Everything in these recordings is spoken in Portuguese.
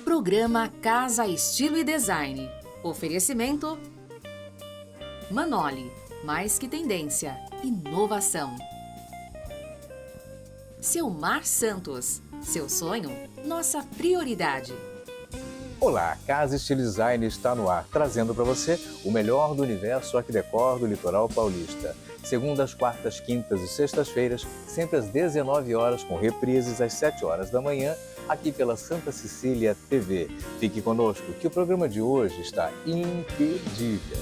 Programa Casa Estilo e Design. Oferecimento Manoli, mais que tendência, inovação. Silmar Santos, seu sonho, nossa prioridade. Olá, Casa Estilo Design está no ar, trazendo para você o melhor do universo Arquidecor do litoral paulista. Segundas, quartas, quintas e sextas-feiras, sempre às 19 horas, com reprises às 7 horas da manhã, aqui pela Santa Cecília TV. Fique conosco, que o programa de hoje está imperdível.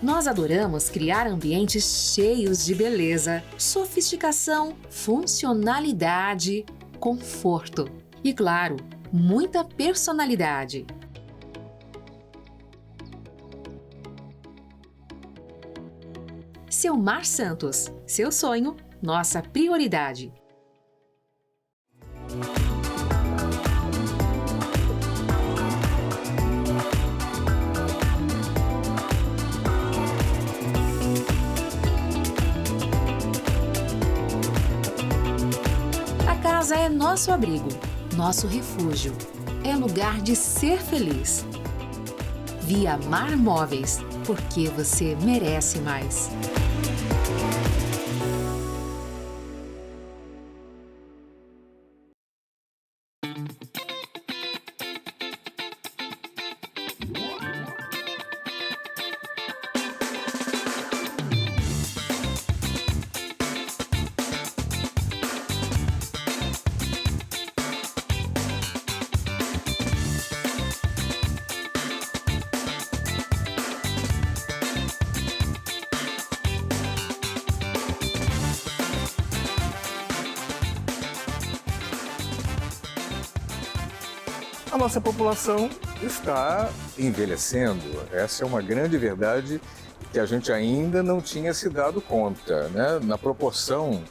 Nós adoramos criar ambientes cheios de beleza, sofisticação, funcionalidade, conforto e, claro, muita personalidade. Silmar Santos, seu sonho, nossa prioridade. Casa é nosso abrigo, nosso refúgio, é lugar de ser feliz. Via Mar Móveis, porque você merece mais. A nossa população está envelhecendo. Essa é uma grande verdade que a gente ainda não tinha se dado conta, né? Na proporção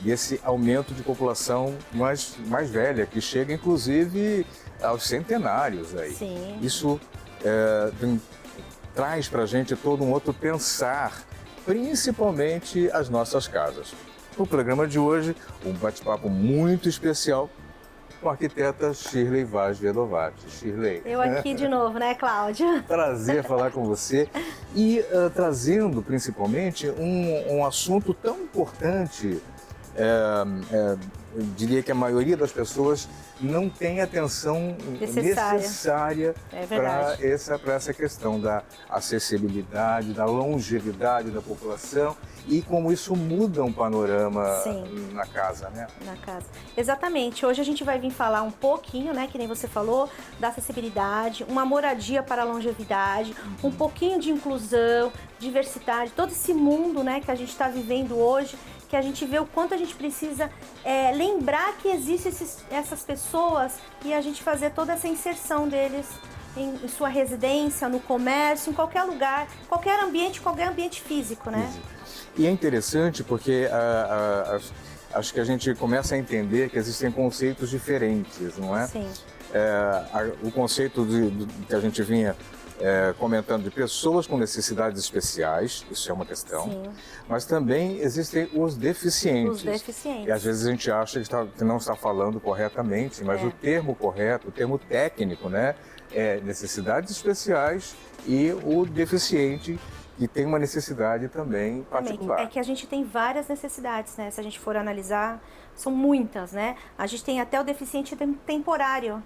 desse aumento de população mais velha, que chega inclusive aos centenários aí. Sim. Isso traz para a gente todo um outro pensar, principalmente as nossas casas. No programa de hoje, um bate-papo muito especial com a arquiteta Shirley Vaz Vedovati. Shirley. Eu aqui de novo, né, Cláudia? Prazer falar com você e trazendo principalmente um assunto tão importante. Eu diria que a maioria das pessoas não tem atenção necessária para essa questão da acessibilidade, da longevidade da população e como isso muda um panorama na casa, né? Na casa. Exatamente. Hoje a gente vai vir falar um pouquinho, né, que nem você falou, da acessibilidade, uma moradia para a longevidade, um pouquinho de inclusão, diversidade, todo esse mundo, né, que a gente está vivendo hoje, que a gente vê o quanto a gente precisa lembrar que existem essas pessoas e a gente fazer toda essa inserção deles em sua residência, no comércio, em qualquer lugar, qualquer ambiente físico, né? E é interessante porque acho que a gente começa a entender que existem conceitos diferentes, não é? Sim. O conceito que a gente vinha comentando de pessoas com necessidades especiais, isso é uma questão, Sim. Mas também existem os deficientes. Os deficientes. E às vezes a gente acha que não está falando corretamente, mas o termo correto, o termo técnico, né, é necessidades especiais e o deficiente que tem uma necessidade também particular. É que a gente tem várias necessidades, né? Se a gente for analisar, são muitas, né? A gente tem até o deficiente temporário,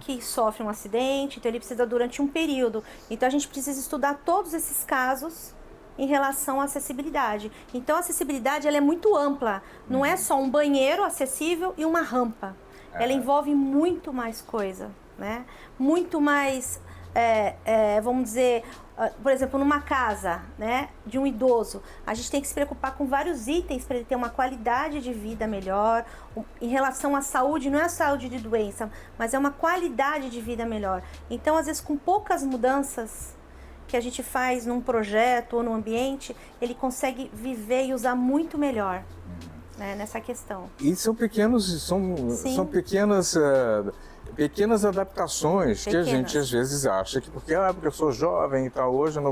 que sofre um acidente, então ele precisa durante um período. Então a gente precisa estudar todos esses casos em relação à acessibilidade. Então a acessibilidade ela é muito ampla, não é só um banheiro acessível e uma rampa. Ela envolve muito mais coisa, né? Muito mais, vamos dizer, por exemplo, numa casa, né, de um idoso, a gente tem que se preocupar com vários itens para ele ter uma qualidade de vida melhor. Em relação à saúde, não é a saúde de doença, mas é uma qualidade de vida melhor. Então, às vezes, com poucas mudanças que a gente faz num projeto ou no ambiente, ele consegue viver e usar muito melhor. né, nessa questão. E são pequenas adaptações que a gente às vezes acha que porque eu sou jovem e tal, hoje eu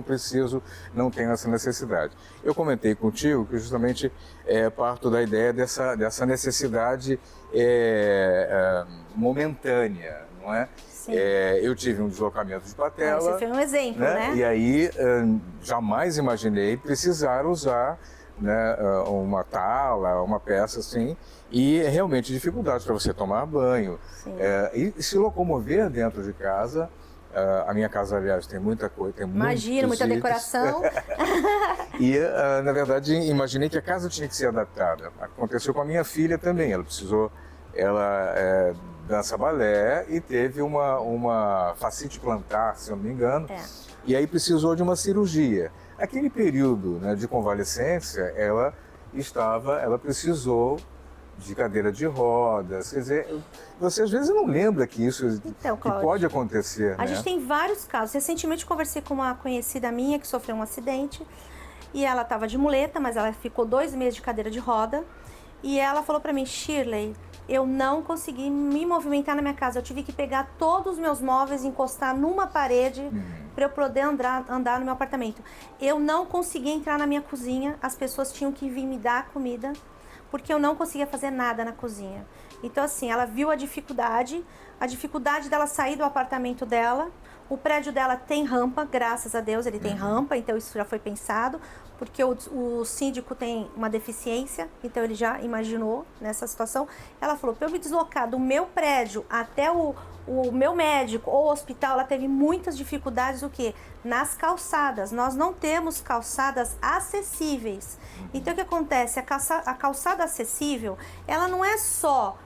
não tenho essa necessidade. Eu comentei contigo que justamente parto da ideia dessa necessidade momentânea, não é? Eu tive um deslocamento de patela. Você foi um exemplo, né? E aí jamais imaginei precisar usar, né, uma tala, uma peça assim, e realmente dificuldades para você tomar banho e se locomover dentro de casa. A minha casa, aliás, tem muita coisa, tem muita decoração. E, na verdade, imaginei que a casa tinha que ser adaptada. Aconteceu com a minha filha também, ela dança balé e teve uma fascite plantar, se eu não me engano, e aí precisou de uma cirurgia. Aquele período, né, de convalescência, ela precisou de cadeira de rodas. Quer dizer, você às vezes não lembra que isso que pode acontecer. A gente tem vários casos. Recentemente conversei com uma conhecida minha que sofreu um acidente e ela estava de muleta, mas ela ficou 2 meses de cadeira de roda. E ela falou para mim: Shirley, eu não consegui me movimentar na minha casa. Eu tive que pegar todos os meus móveis e encostar numa parede para eu poder andar no meu apartamento. Eu não conseguia entrar na minha cozinha. As pessoas tinham que vir me dar comida, porque eu não conseguia fazer nada na cozinha. Então, assim, ela viu a dificuldade dela sair do apartamento dela. O prédio dela tem rampa, graças a Deus ele tem rampa, então isso já foi pensado, porque o síndico tem uma deficiência, então ele já imaginou nessa situação. Ela falou: para eu me deslocar do meu prédio até o meu médico ou hospital, ela teve muitas dificuldades, o quê? Nas calçadas. Nós não temos calçadas acessíveis. Então o que acontece? A calçada acessível, ela não é só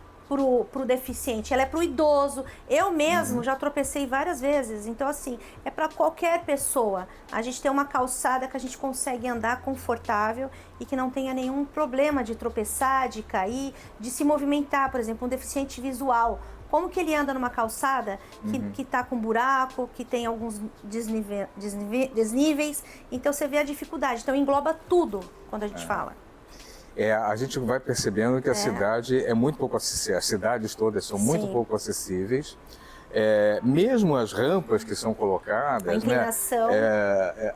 pro deficiente, ela é pro idoso. Eu mesmo já tropecei várias vezes, então assim, é para qualquer pessoa. A gente tem uma calçada que a gente consegue andar confortável e que não tenha nenhum problema de tropeçar, de cair, de se movimentar. Por exemplo, um deficiente visual, como que ele anda numa calçada que tá com buraco, que tem alguns desníveis, então você vê a dificuldade. Então engloba tudo quando a gente fala. A gente vai percebendo que a cidade é muito pouco acessível, as cidades todas são muito pouco acessíveis. Mesmo as rampas que são colocadas, a inclinação,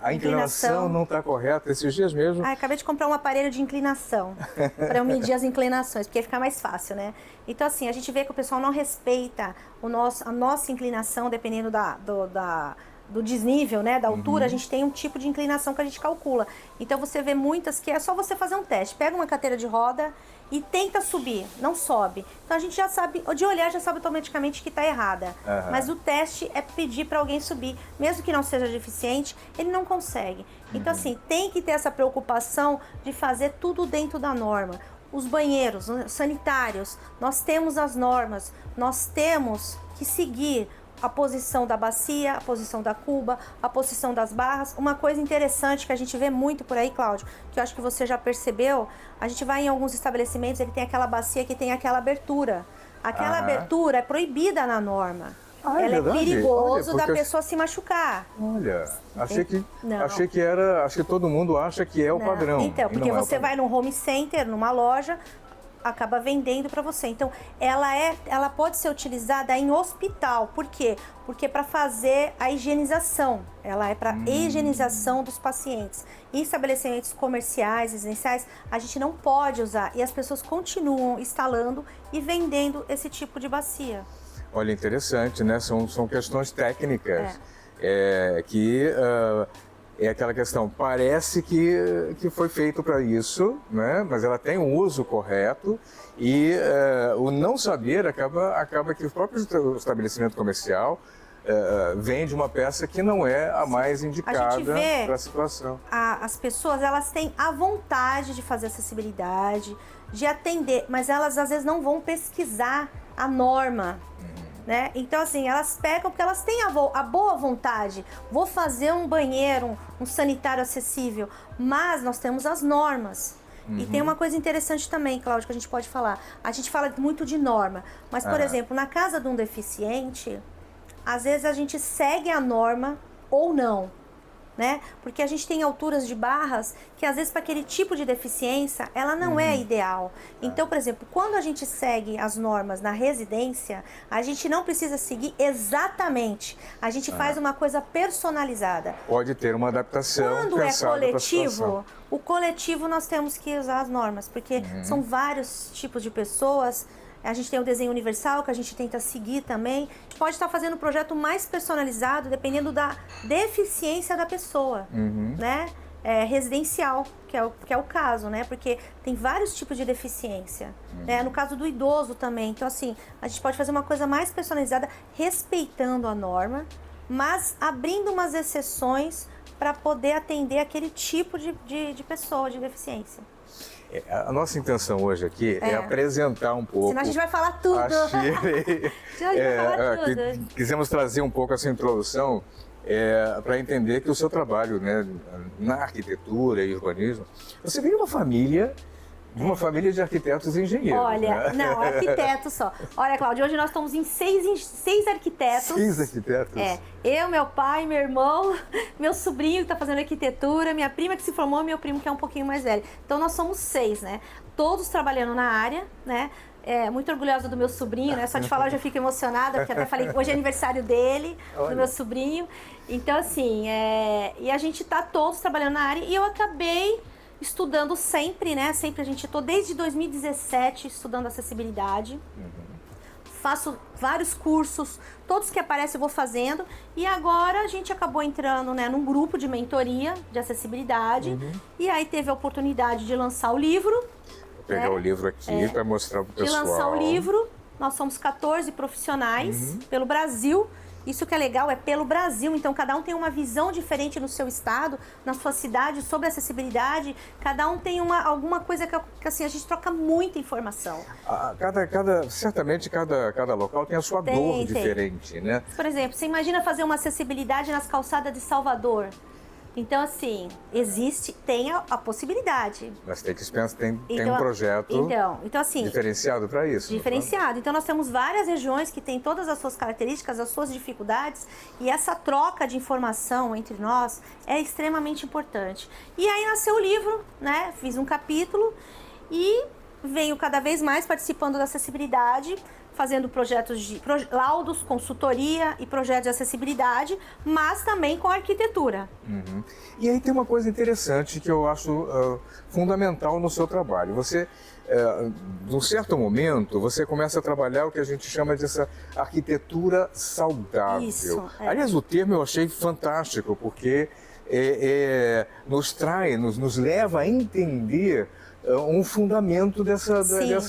a inclinação não está correta. Esses dias mesmo... acabei de comprar um aparelho de inclinação para eu medir as inclinações, porque fica mais fácil, né? Então, assim, a gente vê que o pessoal não respeita a nossa inclinação, dependendo do desnível, né, da altura. A gente tem um tipo de inclinação que a gente calcula. Então você vê muitas que é só você fazer um teste. Pega uma cadeira de roda e tenta subir, não sobe. Então a gente já sabe, de olhar já sabe automaticamente que está errada. Mas o teste é pedir para alguém subir. Mesmo que não seja deficiente, ele não consegue. Então assim, tem que ter essa preocupação de fazer tudo dentro da norma. Os banheiros sanitários, nós temos as normas, nós temos que seguir a posição da bacia, a posição da cuba, a posição das barras. Uma coisa interessante que a gente vê muito por aí, Cláudio, que eu acho que você já percebeu, a gente vai em alguns estabelecimentos, ele tem aquela bacia que tem aquela abertura. Aquela abertura é proibida na norma. Ela é perigoso da pessoa se machucar. Olha, achei que todo mundo acha que é o padrão. Então, porque você vai num home center, numa loja, acaba vendendo para você. Então, ela pode ser utilizada em hospital. Por quê? Porque para fazer a higienização. Ela é para higienização dos pacientes. Em estabelecimentos comerciais, residenciais, a gente não pode usar. E as pessoas continuam instalando e vendendo esse tipo de bacia. Olha, interessante, né? São questões técnicas que... É aquela questão, parece que foi feito para isso, né? Mas ela tem um uso correto e o não saber acaba que o próprio estabelecimento comercial vende uma peça que não é a mais indicada para a situação. As pessoas, elas têm a vontade de fazer acessibilidade, de atender, mas elas às vezes não vão pesquisar a norma. Né? Então, assim, elas pegam porque elas têm a boa vontade. Vou fazer um banheiro, um sanitário acessível, mas nós temos as normas. E tem uma coisa interessante também, Cláudio, que a gente pode falar. A gente fala muito de norma, mas, por exemplo, na casa de um deficiente, às vezes a gente segue a norma ou não. né? Porque a gente tem alturas de barras que às vezes para aquele tipo de deficiência ela não é ideal. Então, por exemplo, quando a gente segue as normas na residência, a gente não precisa seguir exatamente. A gente faz uma coisa personalizada. Pode ter uma adaptação. Quando é coletivo, o coletivo nós temos que usar as normas, porque são vários tipos de pessoas. A gente tem o desenho universal, que a gente tenta seguir também. A gente pode estar fazendo um projeto mais personalizado, dependendo da deficiência da pessoa, né? Residencial, que é o caso, né? Porque tem vários tipos de deficiência. Né? No caso do idoso também. Então, assim, a gente pode fazer uma coisa mais personalizada, respeitando a norma, mas abrindo umas exceções para poder atender aquele tipo de pessoa, de deficiência. A nossa intenção hoje aqui é apresentar um pouco. Senão a gente vai falar tudo. Quisemos trazer um pouco essa introdução para entender que o seu trabalho, né, na arquitetura e urbanismo, você vem de uma família de arquitetos e engenheiros. Olha, né? não, arquitetos só. Olha, Cláudia, hoje nós estamos em seis arquitetos. 6 arquitetos? Eu, meu pai, meu irmão, meu sobrinho que está fazendo arquitetura, minha prima que se formou, meu primo que é um pouquinho mais velho. Então nós somos 6, né? Todos trabalhando na área, né? Muito orgulhosa do meu sobrinho, né? Só de falar eu já fico emocionada, porque até falei que hoje é aniversário dele, do meu sobrinho. Então, assim, e a gente tá todos trabalhando na área e eu acabei estudando sempre, né? Sempre tô desde 2017 estudando acessibilidade. Faço vários cursos, todos que aparecem eu vou fazendo. E agora a gente acabou entrando, né, num grupo de mentoria de acessibilidade. E aí teve a oportunidade de lançar o livro. Vou pegar o livro aqui para mostrar para o pessoal. De lançar o livro. Nós somos 14 profissionais pelo Brasil. Isso que é legal, é pelo Brasil, então cada um tem uma visão diferente no seu estado, na sua cidade, sobre acessibilidade. Cada um tem alguma coisa que assim, a gente troca muita informação. Certamente cada local tem a sua dor diferente, né? Por exemplo, você imagina fazer uma acessibilidade nas calçadas de Salvador. Então, assim, tem a possibilidade. Mas tem um projeto então, assim, diferenciado para isso. Diferenciado. Então, nós temos várias regiões que têm todas as suas características, as suas dificuldades, e essa troca de informação entre nós é extremamente importante. E aí nasceu o livro, né? Fiz um capítulo e venho cada vez mais participando da acessibilidade, fazendo projetos de laudos, consultoria e projetos de acessibilidade, mas também com arquitetura. E aí tem uma coisa interessante que eu acho fundamental no seu trabalho. Você, num certo momento, você começa a trabalhar o que a gente chama de essa arquitetura saudável. Isso. Aliás, o termo eu achei fantástico, porque nos leva a entender um fundamento dessa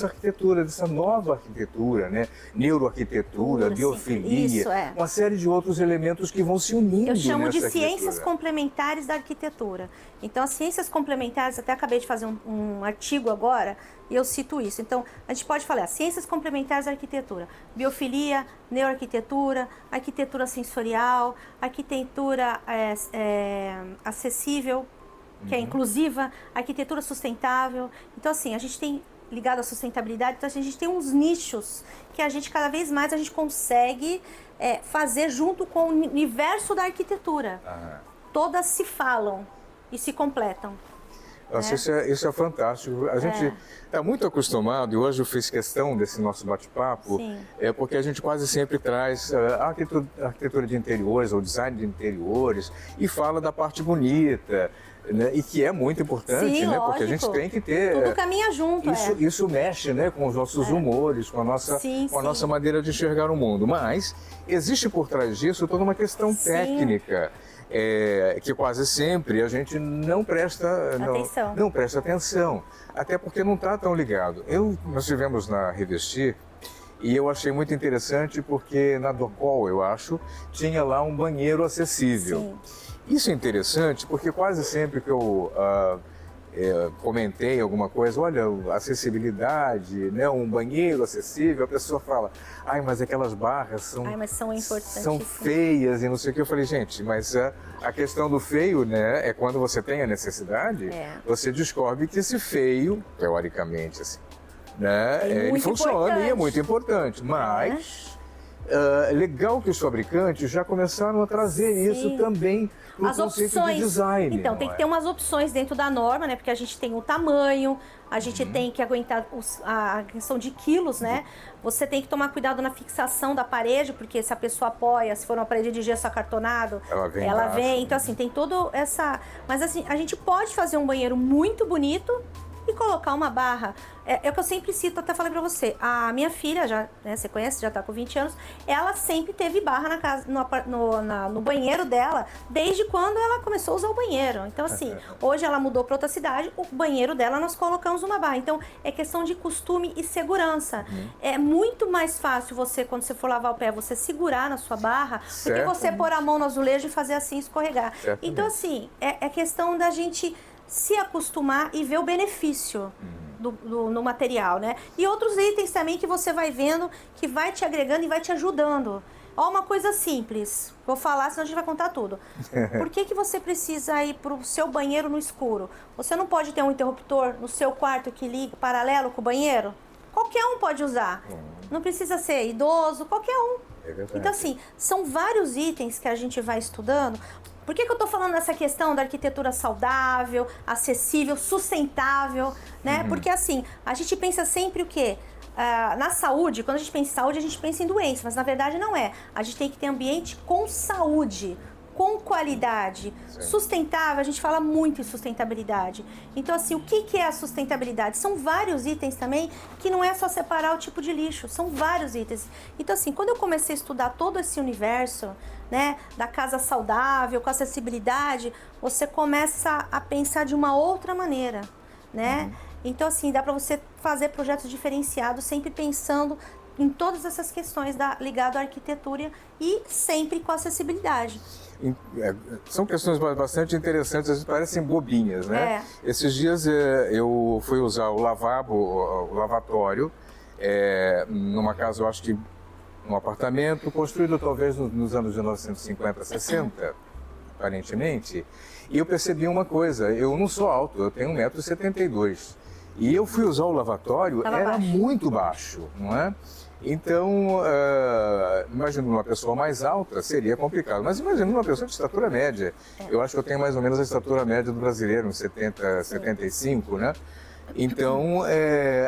arquitetura, dessa nova arquitetura, né? Neuroarquitetura, biofilia, uma série de outros elementos que vão se unindo. Eu chamo de ciências arquitetura. Complementares da arquitetura. Então, as ciências complementares, até acabei de fazer um artigo agora, e eu cito isso. Então, a gente pode falar ciências complementares da arquitetura, biofilia, neuroarquitetura, arquitetura sensorial, arquitetura acessível, que é inclusiva, arquitetura sustentável. Então, assim, a gente tem ligado à sustentabilidade, então assim, a gente tem uns nichos que a gente, cada vez mais, a gente consegue fazer junto com o universo da arquitetura. Todas se falam e se completam. Nossa, isso é fantástico. A gente está muito acostumado, e hoje eu fiz questão desse nosso bate-papo, porque a gente quase sempre traz a arquitetura de interiores, ou design de interiores, e fala da parte bonita, né? E que é muito importante, sim, né? Lógico. Porque a gente tem que ter... Tudo caminha junto, Isso mexe, né, com os nossos humores, com a nossa maneira de enxergar o mundo. Mas existe por trás disso toda uma questão técnica. Que quase sempre a gente não presta atenção, até porque não está tão ligado. Nós estivemos na Revestir e eu achei muito interessante porque na Docol, eu acho, tinha lá um banheiro acessível. Sim. Isso é interessante porque quase sempre que eu comentei alguma coisa, olha, acessibilidade, né, um banheiro acessível, a pessoa fala, mas aquelas barras são feias e não sei o que. Eu falei, gente, mas a questão do feio, né, é quando você tem a necessidade, você descobre que esse feio, teoricamente, assim, né, ele funciona e é muito importante, mas legal que os fabricantes já começaram a trazer isso também no conceito de design. Então, tem que ter umas opções dentro da norma, né? Porque a gente tem o tamanho, a gente tem que aguentar a questão de quilos, né? Você tem que tomar cuidado na fixação da parede, porque se a pessoa apoia, se for uma parede de gesso acartonado, ela vem. Então, assim, tem toda essa... Mas, assim, a gente pode fazer um banheiro muito bonito e colocar uma barra. É o que eu sempre cito, até falei pra você. A minha filha, já, né, você conhece, já tá com 20 anos, ela sempre teve barra na casa, no banheiro dela, desde quando ela começou a usar o banheiro. Então, assim, hoje ela mudou pra outra cidade, o banheiro dela nós colocamos uma barra. Então, é questão de costume e segurança. É muito mais fácil você, quando você for lavar o pé, você segurar na sua barra, do que você pôr a mão no azulejo e fazer assim, escorregar. Então, assim, é questão da gente se acostumar e ver o benefício no material, né? E outros itens também que você vai vendo, que vai te agregando e vai te ajudando. Ó, uma coisa simples, vou falar, senão a gente vai contar tudo. Por que você precisa ir pro seu banheiro no escuro? Você não pode ter um interruptor no seu quarto que liga paralelo com o banheiro? Qualquer um pode usar. Não precisa ser idoso, qualquer um. Então, assim, são vários itens que a gente vai estudando. Por que eu estou falando dessa questão da arquitetura saudável, acessível, sustentável, né? Porque, assim, a gente pensa sempre o quê? Na saúde, quando a gente pensa em saúde, a gente pensa em doença, mas na verdade não é. A gente tem que ter ambiente com saúde, com qualidade, sustentável. A gente fala muito em sustentabilidade. Então, assim, o que é a sustentabilidade? São vários itens também, que não é só separar o tipo de lixo, são vários itens. Então, assim, quando eu comecei a estudar todo esse universo, né, da casa saudável, com acessibilidade, você começa a pensar de uma outra maneira, né? Então, assim, dá para você fazer projetos diferenciados, sempre pensando em todas essas questões ligadas à arquitetura e sempre com acessibilidade. São questões bastante interessantes, às vezes parecem bobinhas, né? Esses dias eu fui usar o lavatório, numa casa, eu acho que um apartamento construído talvez nos anos de 1950, 60, aparentemente, e eu percebi uma coisa: eu não sou alto, eu tenho 1,72 m, e eu fui usar o lavatório, era muito baixo, não é? Então, imagino uma pessoa mais alta, seria complicado, mas imagino uma pessoa de estatura média. Eu acho que eu tenho mais ou menos a estatura média do brasileiro, uns 70, 75, né? Então,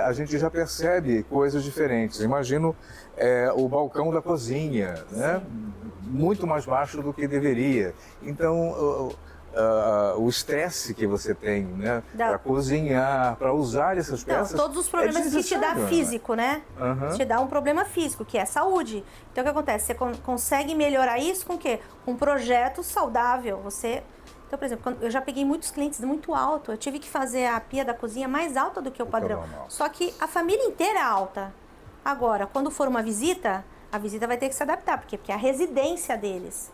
a gente já percebe coisas diferentes. Imagino o balcão da cozinha, né? Muito mais baixo do que deveria. Então, o estresse que você tem, né? Para cozinhar, para usar essas peças. Todos os problemas que te dá físico, né? Te dá um problema físico, que é saúde. Então, o que acontece? Você consegue melhorar isso com o quê? Com um projeto saudável. Então, por exemplo, eu já peguei muitos clientes muito alto, eu tive que fazer a pia da cozinha mais alta do que o padrão. Só que a família inteira é alta. Agora, quando for uma visita, a visita vai ter que se adaptar, porque é a residência deles,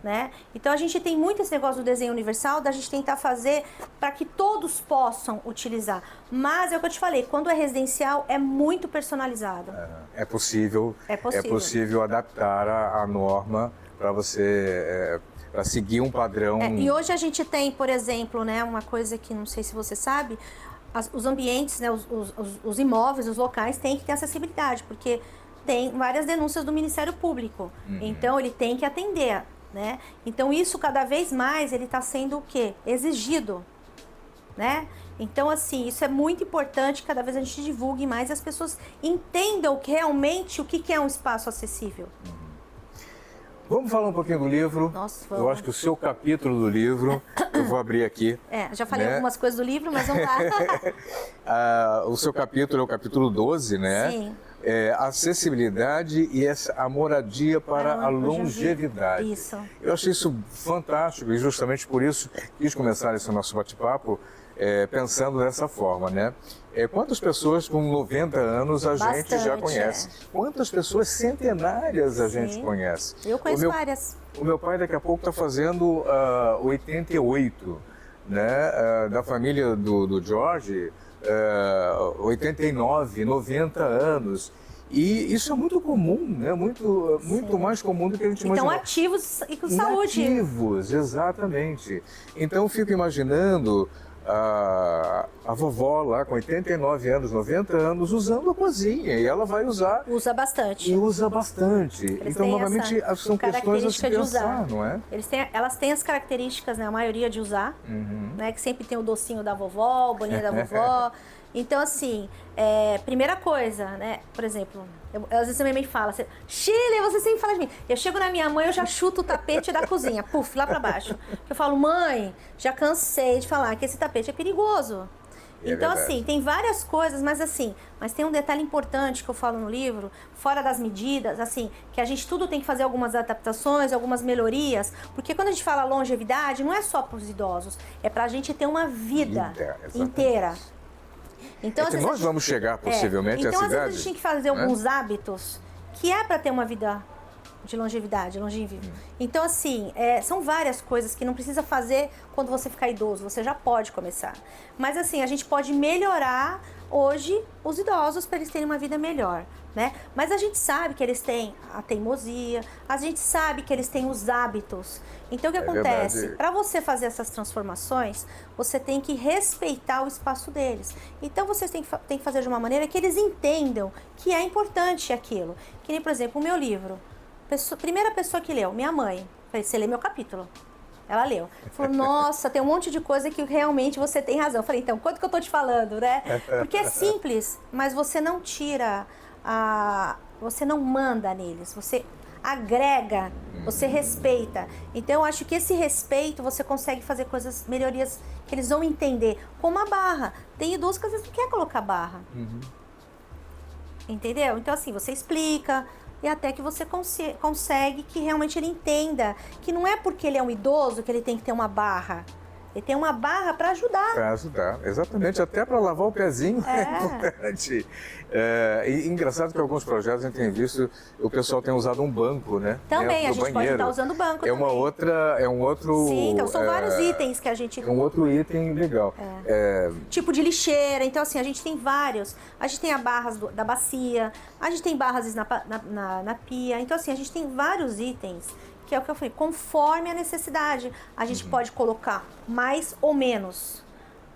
né? Então, a gente tem muito esse negócio do desenho universal, da gente tentar fazer para que todos possam utilizar. Mas, é o que eu te falei, quando é residencial, é muito personalizado. É possível adaptar a norma para você... para seguir um padrão. E hoje a gente tem, por exemplo, né, uma coisa que não sei se você sabe, os ambientes, né, os imóveis, os locais têm que ter acessibilidade, porque tem várias denúncias do Ministério Público. Então, ele tem que atender, né? Então, isso cada vez mais ele está sendo o quê? Exigido, né? Então, assim, isso é muito importante, cada vez a gente divulgue mais e as pessoas entendam realmente o que é um espaço acessível. Vamos falar um pouquinho do livro? Nossa, vamos. Eu acho que o seu capítulo do livro, eu vou abrir aqui. Já falei algumas coisas do livro, mas vamos lá. O seu capítulo é o capítulo 12, né? Sim. Acessibilidade e a moradia para a longevidade. Isso. Eu achei isso fantástico e justamente por isso quis começar esse nosso bate-papo pensando dessa forma, né? Quantas pessoas com 90 anos a gente já conhece? Quantas pessoas centenárias a gente conhece? Eu conheço várias. O meu pai daqui a pouco está fazendo 88, né? Da família do George, 89, 90 anos. E isso é muito comum, né? Muito mais comum do que a gente imagina. Então, ativos e com saúde. Ativos, exatamente. Então, eu fico imaginando a vovó lá com 89 anos, 90 anos, usando a cozinha, e ela vai usar... Usa bastante. E usa bastante. Então, novamente, são questões a se pensar, não é? Elas têm as características, né, a maioria de usar, né, que sempre tem o docinho da vovó, o bolinho da vovó. Então, assim, primeira coisa, né, por exemplo, às vezes a minha mãe fala assim, Shirley, você sempre fala de mim. Eu chego na minha mãe, eu já chuto o tapete da cozinha, puf, lá pra baixo. Eu falo, mãe, já cansei de falar que esse tapete é perigoso. Então, assim, tem várias coisas, mas tem um detalhe importante que eu falo no livro, fora das medidas, assim, que a gente tudo tem que fazer algumas adaptações, algumas melhorias, porque quando a gente fala longevidade, não é só para os idosos, é pra gente ter uma vida inteira. Então, que nós vamos chegar possivelmente a essa idade. Então, às vezes a gente tem que fazer alguns hábitos que é para ter uma vida de longevidade, longeviva. Então, assim, são várias coisas que não precisa fazer quando você ficar idoso, você já pode começar. Mas, assim, a gente pode melhorar hoje os idosos para eles terem uma vida melhor, né? Mas a gente sabe que eles têm a teimosia, a gente sabe que eles têm os hábitos. Então, o que acontece? Para você fazer essas transformações, você tem que respeitar o espaço deles. Então, vocês têm que fazer de uma maneira que eles entendam que é importante aquilo. Que nem, por exemplo, o meu livro. Primeira pessoa que leu, minha mãe. Falei, você lê meu capítulo. Ela leu. Falou, nossa, tem um monte de coisa que realmente você tem razão. Falei, então, quanto que eu tô te falando, né? Porque é simples, mas você não tira você não manda neles, você agrega, você respeita. Então, eu acho que esse respeito, você consegue fazer coisas, melhorias que eles vão entender. Como a barra. Tem idoso que às vezes não quer colocar barra. Entendeu? Então, assim, você explica... E até que você consegue que realmente ele entenda que não é porque ele é um idoso que ele tem que ter uma barra. Ele tem uma barra para ajudar. Para ajudar, exatamente. Até para lavar o pezinho é importante. E engraçado que alguns projetos a gente tem visto, o pessoal tem usado um banco, né? Também, a gente pode estar usando o banco também. É um outro... Sim, então são vários itens que a gente... É um outro item legal. Tipo de lixeira, então assim, a gente tem vários. A gente tem a barras da bacia, a gente tem barras na pia. Então assim, a gente tem vários itens, que é o que eu falei, conforme a necessidade. A gente pode colocar mais ou menos,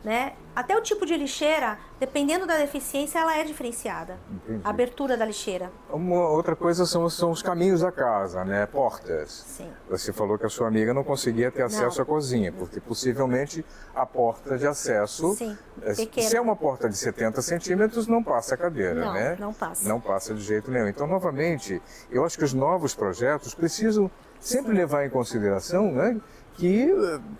né? Até o tipo de lixeira, dependendo da deficiência, ela é diferenciada. Entendi. A abertura da lixeira. Uma outra coisa são os caminhos da casa, né? Portas. Sim. Você falou que a sua amiga não conseguia ter acesso à cozinha, porque possivelmente a porta de acesso... Sim, se é uma porta de 70 centímetros, não passa a cadeira, né? Não passa. Não passa de jeito nenhum. Então, novamente, eu acho que os novos projetos precisam sempre levar em consideração, né? Que,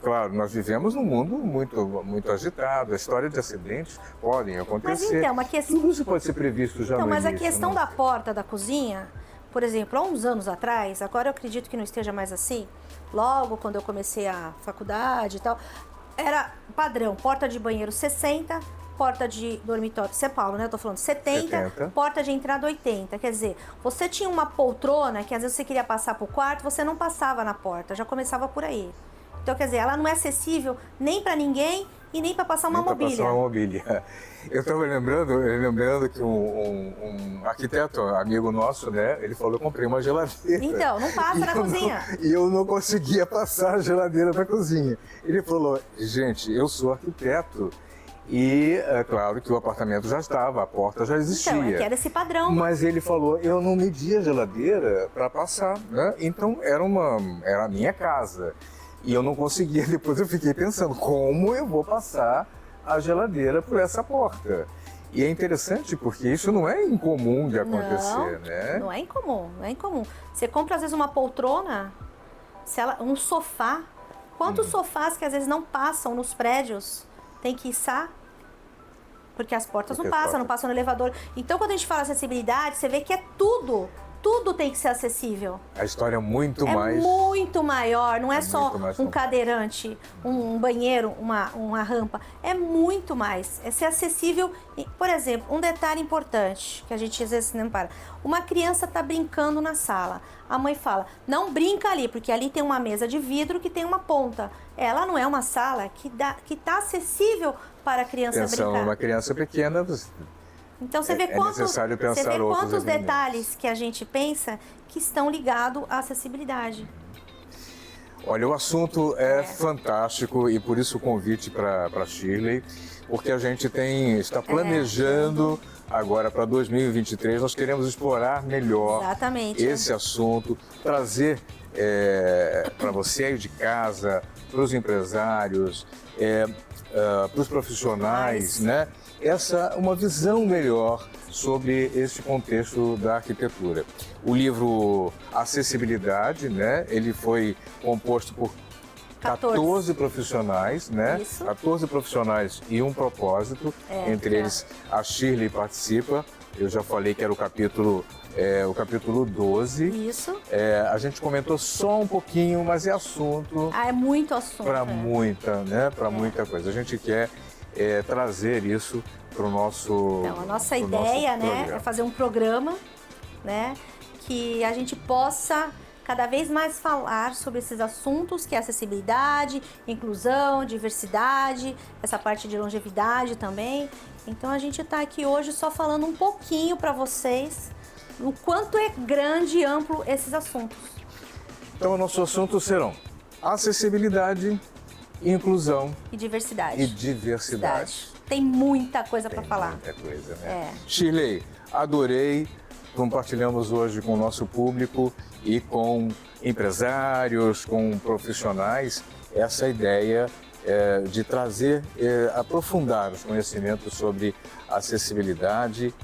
claro, nós vivemos num mundo muito agitado, a história de acidentes podem acontecer. Mas então, tudo isso pode ser previsto já no mas início, a questão né? da porta da cozinha, por exemplo, há uns anos atrás, agora eu acredito que não esteja mais assim, logo quando eu comecei a faculdade e tal, era padrão, porta de banheiro 60, porta de dormitório, São Paulo, né? Eu tô falando 70, porta de entrada 80. Quer dizer, você tinha uma poltrona que às vezes você queria passar pro quarto, você não passava na porta, já começava por aí. Então, quer dizer, ela não é acessível nem para ninguém e nem para passar uma mobília. Passar uma mobília. Eu estava lembrando que um arquiteto, amigo nosso, né? Ele falou, eu comprei uma geladeira. Então, não passa na cozinha. E eu não conseguia passar a geladeira para a cozinha. Ele falou, gente, eu sou arquiteto. E é claro que o apartamento já estava, a porta já existia. Então, é que era esse padrão. Mas ele falou, eu não medi a geladeira para passar, né? Então era a minha casa. E eu não conseguia, depois eu fiquei pensando, como eu vou passar a geladeira por essa porta? E é interessante porque isso não é incomum de acontecer, né? Não é incomum, não é incomum. Você compra às vezes uma poltrona, um sofá. Quantos sofás que às vezes não passam nos prédios? Tem que içar, porque as portas não passam no elevador. Então, quando a gente fala acessibilidade, você vê que é tudo tem que ser acessível. A história é muito maior, não é só um cadeirante, um banheiro, uma rampa, é muito mais. É ser acessível. Por exemplo, um detalhe importante, que a gente às vezes não para. Uma criança está brincando na sala, a mãe fala, não brinca ali, porque ali tem uma mesa de vidro que tem uma ponta. Ela não é uma sala que está acessível para a criança brincar. Uma criança pequena... Então você vê quantos detalhes que a gente pensa que estão ligados à acessibilidade. Olha, o assunto é fantástico e por isso o convite para Shirley, porque a gente está planejando agora para 2023, nós queremos explorar melhor esse assunto, trazer para você aí de casa, para os empresários, para os profissionais, né? Uma visão melhor sobre esse contexto da arquitetura. O livro Acessibilidade, né? Ele foi composto por 14 profissionais, né? Isso. 14 profissionais e um propósito. Entre eles, a Shirley participa. Eu já falei que era o capítulo 12. Isso. A gente comentou só um pouquinho, mas é assunto. É muito assunto. Para muita, né? Para muita coisa. A gente quer trazer isso para o nosso. Então, a nossa ideia, né, é fazer um programa, né, que a gente possa cada vez mais falar sobre esses assuntos, que é acessibilidade, inclusão, diversidade, essa parte de longevidade também. Então a gente está aqui hoje só falando um pouquinho para vocês o quanto é grande e amplo esses assuntos. Então, o nosso assunto serão acessibilidade, inclusão e diversidade. Tem muita coisa para falar. Muita coisa, né? Shirley, adorei. Compartilhamos hoje com o nosso público e com empresários, com profissionais, essa ideia de trazer, aprofundar os conhecimentos sobre acessibilidade,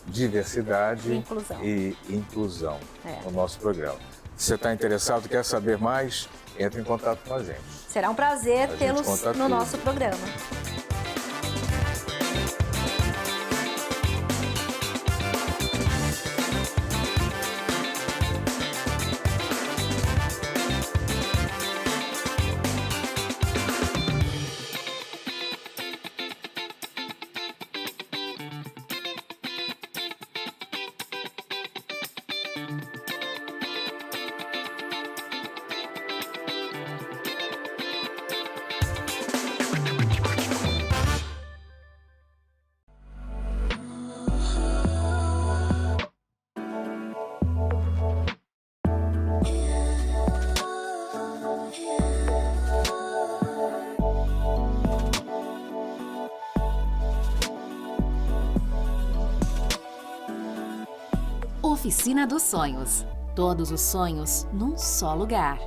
diversidade e inclusão no nosso programa. Se você está interessado, quer saber mais, entre em contato com a gente. Será um prazer tê-los no nosso programa. Oficina dos Sonhos. Todos os sonhos num só lugar.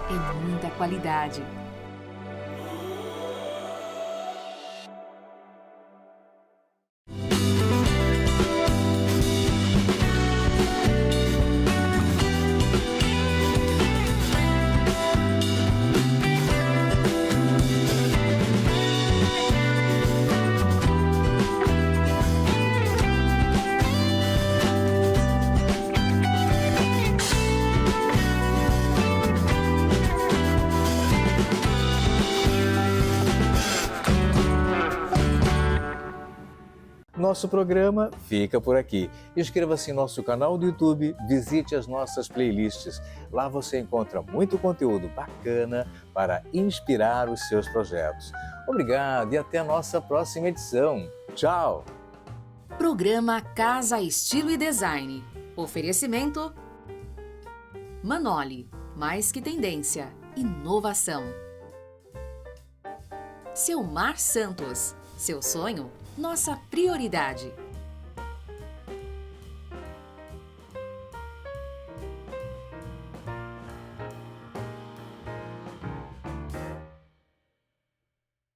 É muita qualidade. Nosso programa fica por aqui. Inscreva-se em nosso canal do YouTube, visite as nossas playlists. Lá você encontra muito conteúdo bacana para inspirar os seus projetos. Obrigado e até a nossa próxima edição. Tchau! Programa Casa Estilo e Design. Oferecimento Manoli, mais que tendência, inovação. Selmar Santos, seu sonho, nossa prioridade.